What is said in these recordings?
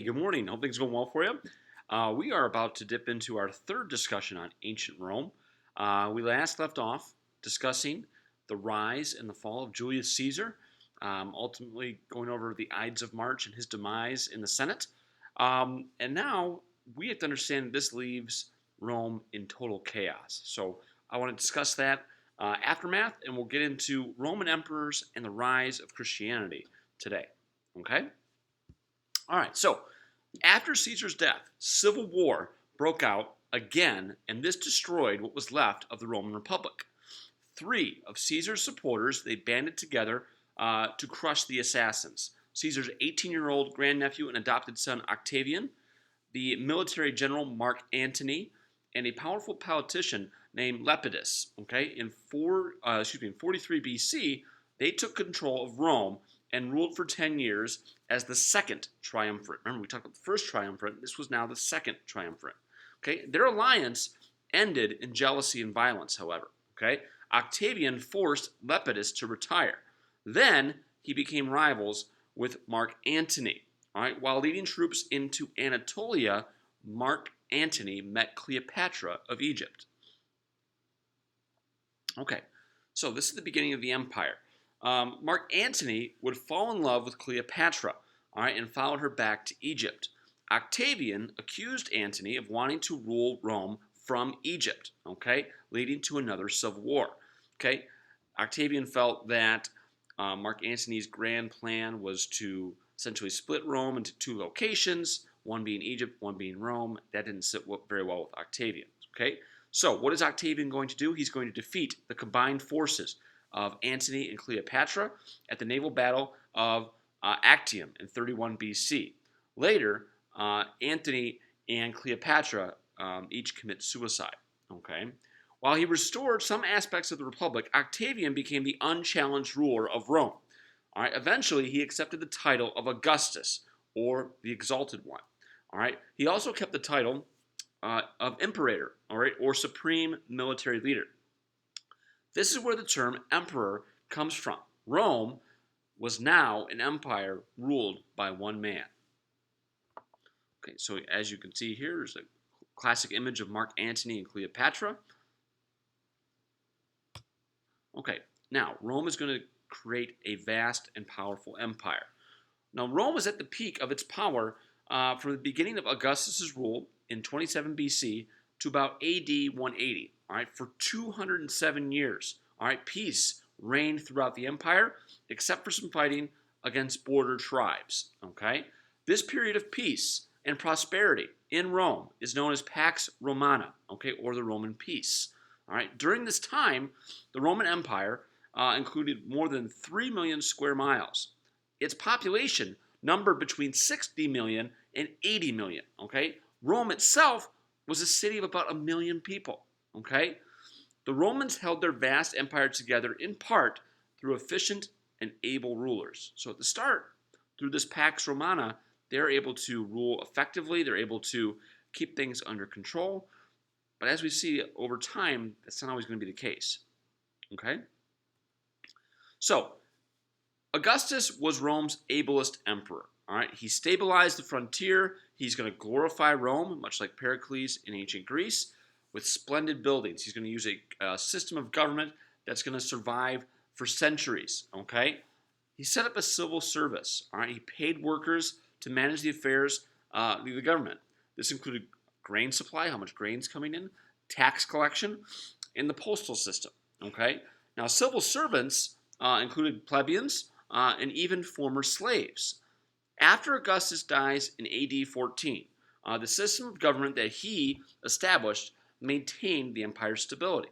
Good morning. Hope things are going well for you. We are about to dip into our third discussion on ancient Rome. We last left off discussing the rise and the fall of Julius Caesar, ultimately going over the Ides of March and his demise in the Senate. And now we have to understand this leaves Rome in total chaos. So I want to discuss that aftermath, and we'll get into Roman emperors and the rise of Christianity today. Okay? All right, so after Caesar's death, civil war broke out again, and this destroyed what was left of the Roman Republic. Three of Caesar's supporters they banded together to crush the assassins: Caesar's 18-year-old grandnephew and adopted son Octavian, the military general Mark Antony, and a powerful politician named Lepidus. Okay, in 43 BC, they took control of Rome and ruled for 10 years as the second triumvirate. Remember, we talked about the first triumvirate. This was now the second triumvirate. Okay, their alliance ended in jealousy and violence, however. Okay, Octavian forced Lepidus to retire. Then he became rivals with Mark Antony. All right, while leading troops into Anatolia, Mark Antony met Cleopatra of Egypt. Okay, so this is the beginning of the empire. Mark Antony would fall in love with Cleopatra, all right, and followed her back to Egypt. Octavian accused Antony of wanting to rule Rome from Egypt, okay, leading to another civil war. Okay, Octavian felt that Mark Antony's grand plan was to essentially split Rome into two locations, one being Egypt, one being Rome. That didn't sit very well with Octavian. Okay, so what is Octavian going to do? He's going to defeat the combined forces of Antony and Cleopatra at the naval battle of Actium in 31 BC. Later, Antony and Cleopatra each commit suicide. Okay. While he restored some aspects of the Republic, Octavian became the unchallenged ruler of Rome. All right. Eventually, he accepted the title of Augustus, or the Exalted One. All right. He also kept the title of Imperator, all right, or Supreme Military Leader. This is where the term emperor comes from. Rome was now an empire ruled by one man. Okay, so as you can see here, there's a classic image of Mark Antony and Cleopatra. Okay, now Rome is going to create a vast and powerful empire. Now, Rome was at the peak of its power from the beginning of Augustus's rule in 27 BC to about AD 180. All right, for 207 years. All right, peace reigned throughout the empire, except for some fighting against border tribes. Okay, this period of peace and prosperity in Rome is known as Pax Romana. Okay, or the Roman peace. All right, during this time, the Roman Empire included more than 3 million square miles. Its population numbered between 60 million and 80 million. Okay, Rome itself was a city of about 1 million people. Okay, the Romans held their vast empire together in part through efficient and able rulers. So at the start, through this Pax Romana, they're able to rule effectively. They're able to keep things under control. But as we see over time, that's not always going to be the case. Okay? So, Augustus was Rome's ablest emperor. All right, he stabilized the frontier. He's going to glorify Rome, much like Pericles in ancient Greece, with splendid buildings. He's going to use a system of government that's going to survive for centuries. Okay, he set up a civil service. All right, he paid workers to manage the affairs of the government. This included grain supply, how much grain's coming in, tax collection, and the postal system. Okay, now civil servants included plebeians and even former slaves. After Augustus dies in AD 14, the system of government that he established maintained the empire's stability.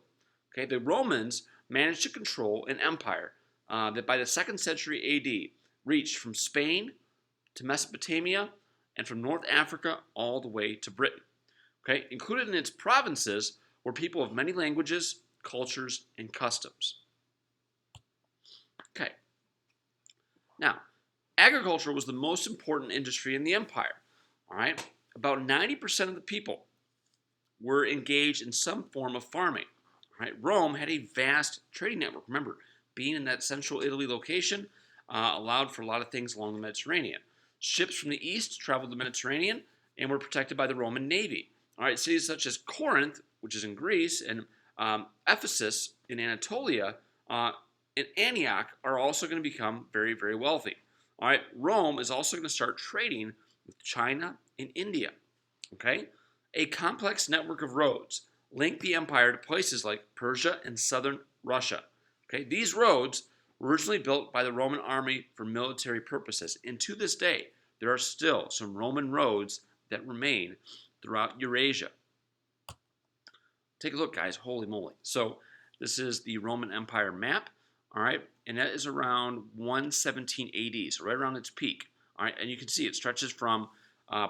Okay, the Romans managed to control an empire that by the 2nd century AD reached from Spain to Mesopotamia and from North Africa all the way to Britain. Okay, included in its provinces were people of many languages, cultures, and customs. Okay, now agriculture was the most important industry in the empire. All right, about 90% of the people were engaged in some form of farming. All right, Rome had a vast trading network. Remember, being in that central Italy location allowed for a lot of things along the Mediterranean. Ships from the east traveled the Mediterranean and were protected by the Roman navy. All right, cities such as Corinth, which is in Greece, and Ephesus in Anatolia, and Antioch are also going to become very, very wealthy. All right, Rome is also going to start trading with China and India. Okay, a complex network of roads link the empire to places like Persia and southern Russia. Okay, these roads were originally built by the Roman army for military purposes, and to this day, there are still some Roman roads that remain throughout Eurasia. Take a look, guys. Holy moly. So this is the Roman Empire map, all right? And that is around 117 AD, so right around its peak, all right? And you can see it stretches from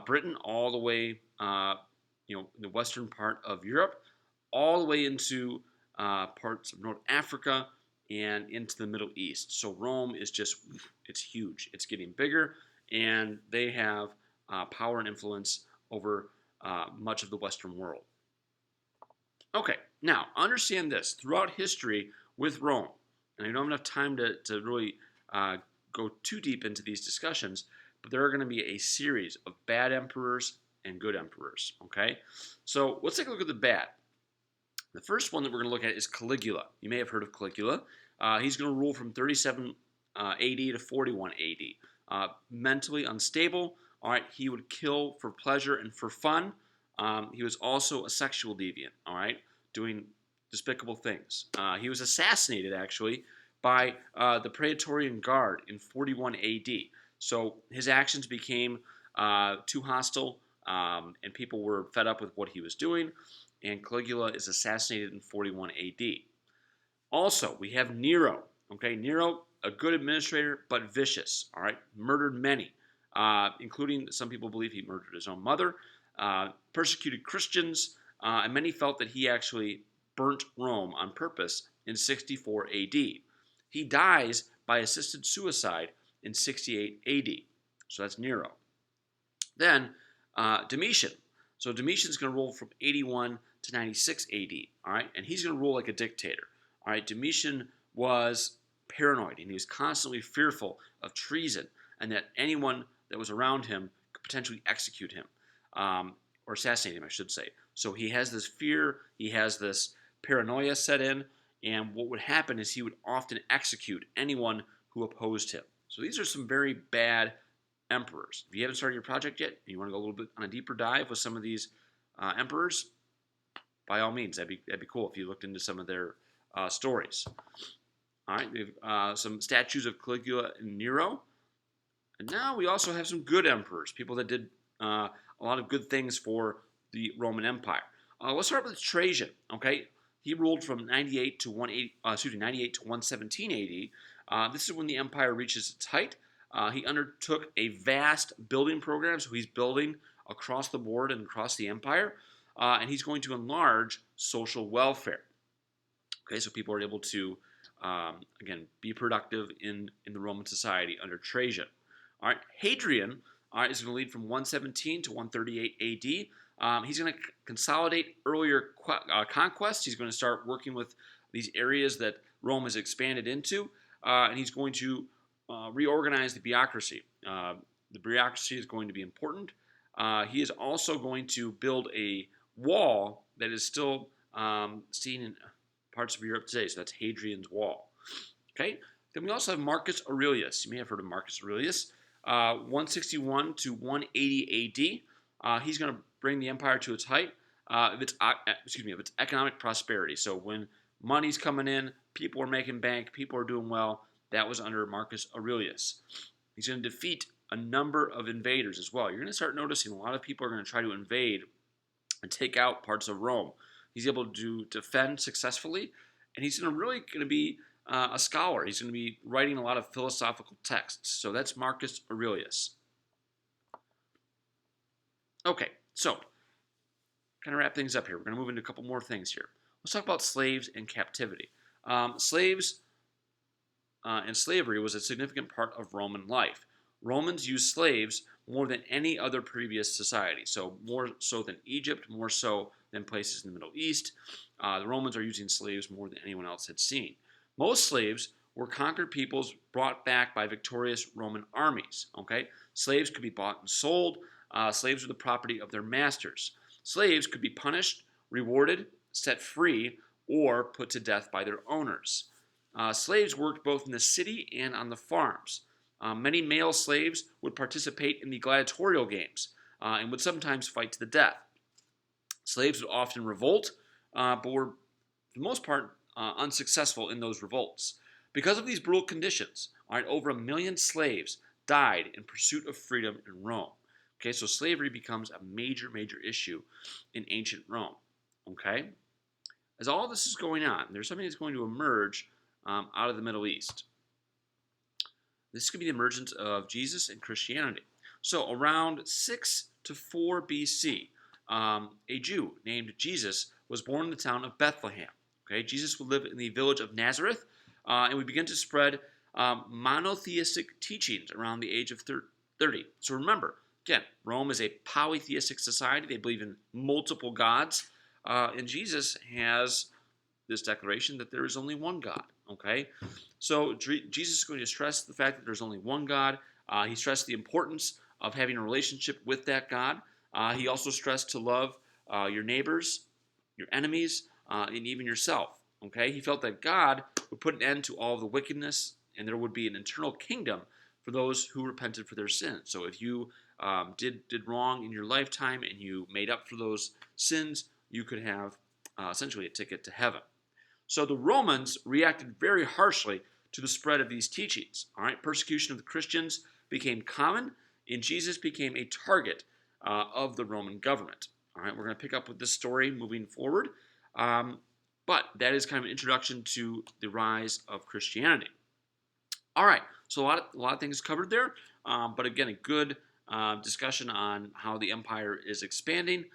Britain all the way, the western part of Europe, all the way into parts of North Africa and into the Middle East. So Rome is just, it's huge. It's getting bigger, and they have power and influence over much of the Western world. Okay, now understand this. Throughout history with Rome, and I don't have enough time to really go too deep into these discussions, but there are going to be a series of bad emperors and good emperors, okay? So let's take a look at the bad. The first one that we're going to look at is Caligula. You may have heard of Caligula. He's going to rule from 37 AD to 41 AD. Mentally unstable. All right, he would kill for pleasure and for fun. He was also a sexual deviant, all right, doing despicable things. He was assassinated, actually, by the Praetorian Guard in 41 AD. So his actions became too hostile, and people were fed up with what he was doing, and Caligula is assassinated in 41 AD. Also, we have Nero. Okay, Nero, a good administrator, but vicious, all right, murdered many, including some people believe he murdered his own mother, persecuted Christians, and many felt that he actually burnt Rome on purpose in 64 AD. He dies by assisted suicide in 68 AD. So that's Nero. Then Domitian. So Domitian's going to rule from 81 to 96 AD. All right, and he's going to rule like a dictator. All right, Domitian was paranoid, and he was constantly fearful of treason, and that anyone that was around him could potentially execute him, or assassinate him, I should say. So he has this fear, he has this paranoia set in, and what would happen is he would often execute anyone who opposed him. So these are some very bad emperors. If you haven't started your project yet, and you want to go a little bit on a deeper dive with some of these emperors, by all means, that'd be cool if you looked into some of their stories. All right, we have some statues of Caligula and Nero. And now we also have some good emperors, people that did a lot of good things for the Roman Empire. Let's start with Trajan. Okay, he ruled from 98 to 117 AD. This is when the empire reaches its height. He undertook a vast building program, so he's building across the board and across the empire, and he's going to enlarge social welfare. Okay, so people are able to, again, be productive in the Roman society under Trajan. All right, Hadrian is going to lead from 117 to 138 AD. He's going to consolidate earlier conquests. He's going to start working with these areas that Rome has expanded into, and he's going to reorganize the bureaucracy. The bureaucracy is going to be important. He is also going to build a wall that is still seen in parts of Europe today. So that's Hadrian's Wall. Okay. Then we also have Marcus Aurelius. You may have heard of Marcus Aurelius. 161 to 180 AD. He's going to bring the empire to its height of its economic prosperity. So when money's coming in, people are making bank, people are doing well. That was under Marcus Aurelius. He's going to defeat a number of invaders as well. You're going to start noticing a lot of people are going to try to invade and take out parts of Rome. He's able to defend successfully, and he's really going to be a scholar. He's going to be writing a lot of philosophical texts. So that's Marcus Aurelius. Okay, so kind of wrap things up here. We're going to move into a couple more things here. Let's talk about slaves and captivity. Slaves and slavery was a significant part of Roman life. Romans used slaves more than any other previous society. So more so than Egypt, more so than places in the Middle East. The Romans are using slaves more than anyone else had seen. Most slaves were conquered peoples brought back by victorious Roman armies. Okay, slaves could be bought and sold. Slaves were the property of their masters. Slaves could be punished, rewarded, set free, or put to death by their owners. Slaves worked both in the city and on the farms. Many male slaves would participate in the gladiatorial games and would sometimes fight to the death. Slaves would often revolt, but were, for the most part, unsuccessful in those revolts. Because of these brutal conditions, all right, over 1 million slaves died in pursuit of freedom in Rome. Okay, so slavery becomes a major, major issue in ancient Rome. Okay, as all this is going on, there's something that's going to emerge out of the Middle East. This could be the emergence of Jesus and Christianity. So around 6 to 4 BC, a Jew named Jesus was born in the town of Bethlehem. Okay, Jesus would live in the village of Nazareth, and would begin to spread monotheistic teachings around the age of 30. So remember, again, Rome is a polytheistic society. They believe in multiple gods, and Jesus has this declaration that there is only one God. Okay, so Jesus is going to stress the fact that there's only one God. He stressed the importance of having a relationship with that God. He also stressed to love your neighbors, your enemies, and even yourself. Okay, he felt that God would put an end to all of the wickedness, and there would be an eternal kingdom for those who repented for their sins. So if you did wrong in your lifetime and you made up for those sins, you could have essentially a ticket to heaven. So the Romans reacted very harshly to the spread of these teachings. All right, persecution of the Christians became common, and Jesus became a target of the Roman government. All right, we're going to pick up with this story moving forward, but that is kind of an introduction to the rise of Christianity. All right, so a lot of things covered there, but again, a good discussion on how the empire is expanding,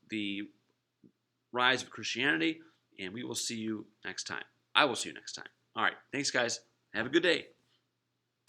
the rise of Christianity, and we will see you next time. I will see you next time. All right, thanks, guys. Have a good day.